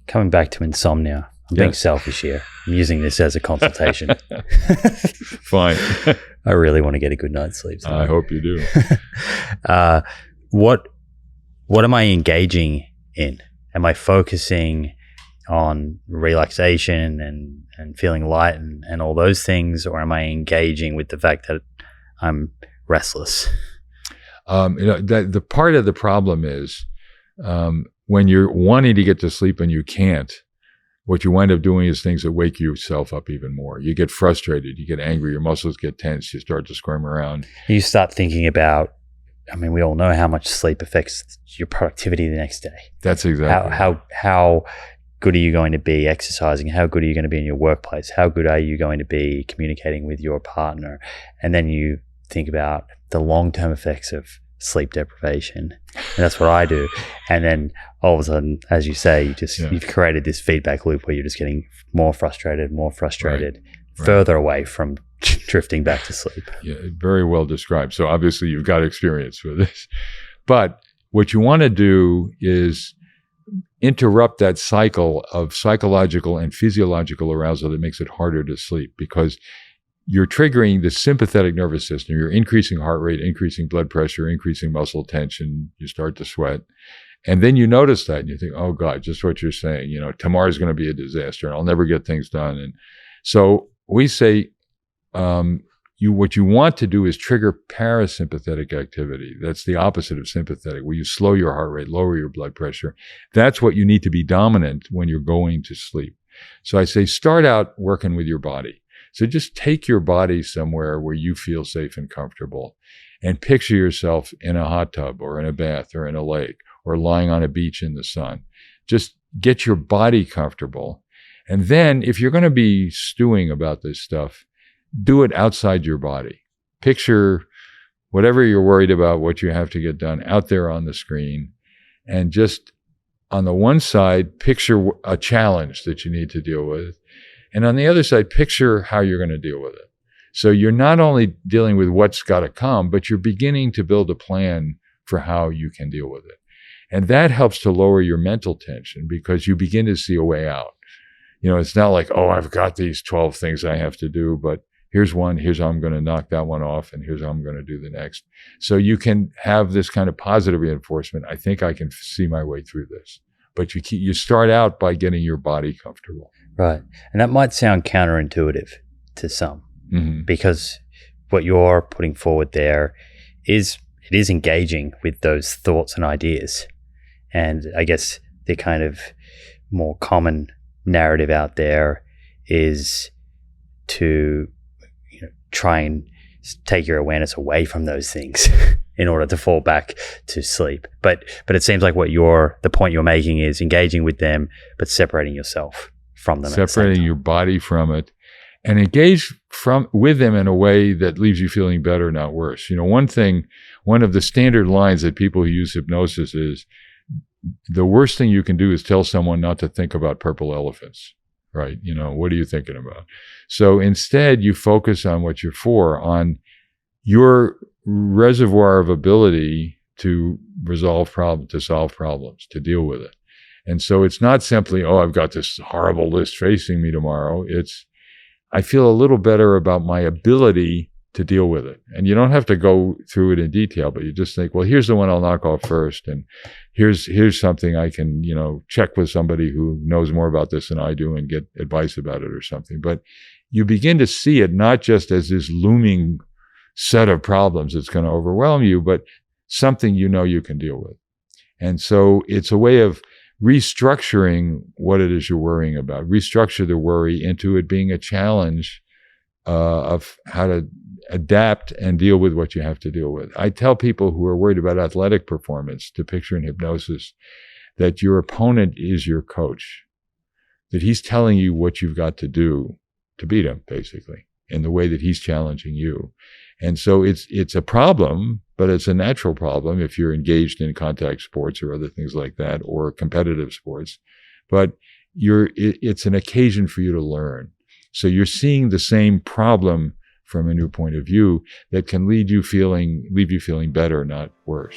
coming back to insomnia, I'm being selfish here. I'm using this as a consultation. Fine. I really want to get a good night's sleep. I hope you do. What am I engaging in? Am I focusing on relaxation and feeling light and all those things, or am I engaging with the fact that I'm restless? The part of the problem is when you're wanting to get to sleep and you can't, what you wind up doing is things that wake yourself up even more. You get frustrated, you get angry, your muscles get tense, you start to squirm around. You start thinking about, we all know how much sleep affects your productivity the next day. That's exactly how good are you going to be exercising? How good are you going to be in your workplace? How good are you going to be communicating with your partner? And then you think about the long-term effects of sleep deprivation. And that's what I do. And then all of a sudden, as you say, you've created this feedback loop where you're just getting more frustrated, further away from drifting back to sleep. Yeah, very well described. So obviously you've got experience with this. But what you want to do is interrupt that cycle of psychological and physiological arousal that makes it harder to sleep, because you're triggering the sympathetic nervous system. You're increasing heart rate, increasing blood pressure, increasing muscle tension. You start to sweat. And then you notice that and you think, oh God, just what you're saying, tomorrow's going to be a disaster and I'll never get things done. And so we say, what you want to do is trigger parasympathetic activity. That's the opposite of sympathetic, where you slow your heart rate, lower your blood pressure. That's what you need to be dominant when you're going to sleep. So I say, start out working with your body. So just take your body somewhere where you feel safe and comfortable and picture yourself in a hot tub or in a bath or in a lake or lying on a beach in the sun. Just get your body comfortable. And then if you're going to be stewing about this stuff, do it outside your body. Picture whatever you're worried about, what you have to get done out there on the screen. And just on the one side, picture a challenge that you need to deal with. And on the other side, picture how you're going to deal with it. So you're not only dealing with what's got to come, but you're beginning to build a plan for how you can deal with it. And that helps to lower your mental tension because you begin to see a way out. It's not like, oh, I've got these 12 things I have to do, but here's one, here's how I'm going to knock that one off, and here's how I'm going to do the next. So you can have this kind of positive reinforcement. I think I can see my way through this. But you start out by getting your body comfortable. Right. And that might sound counterintuitive to some, because what you're putting forward there is engaging with those thoughts and ideas. And I guess the kind of more common narrative out there is to try and take your awareness away from those things in order to fall back to sleep. But it seems like the point you're making is engaging with them, but separating yourself from them. Separating your body from it and engage with them in a way that leaves you feeling better, not worse. One of the standard lines that people who use hypnosis is, the worst thing you can do is tell someone not to think about purple elephants, right? What are you thinking about? So instead, you focus on what you're for, on your reservoir of ability to solve problems, to deal with it. And so it's not simply, oh, I've got this horrible list facing me tomorrow. It's, I feel a little better about my ability to deal with it. And you don't have to go through it in detail, but you just think, well, here's the one I'll knock off first. And here's something I can, check with somebody who knows more about this than I do and get advice about it or something. But you begin to see it not just as this looming set of problems that's going to overwhelm you, but something you can deal with. And so it's a way of restructuring what it is you're worrying about. Restructure the worry into it being a challenge of how to adapt and deal with what you have to deal with. I tell people who are worried about athletic performance to picture in hypnosis that your opponent is your coach, that he's telling you what you've got to do to beat him, basically, in the way that he's challenging you. And so it's a problem, but it's a natural problem if you're engaged in contact sports or other things like that, or competitive sports. But it's an occasion for you to learn. So you're seeing the same problem from a new point of view that can leave you feeling better, not worse.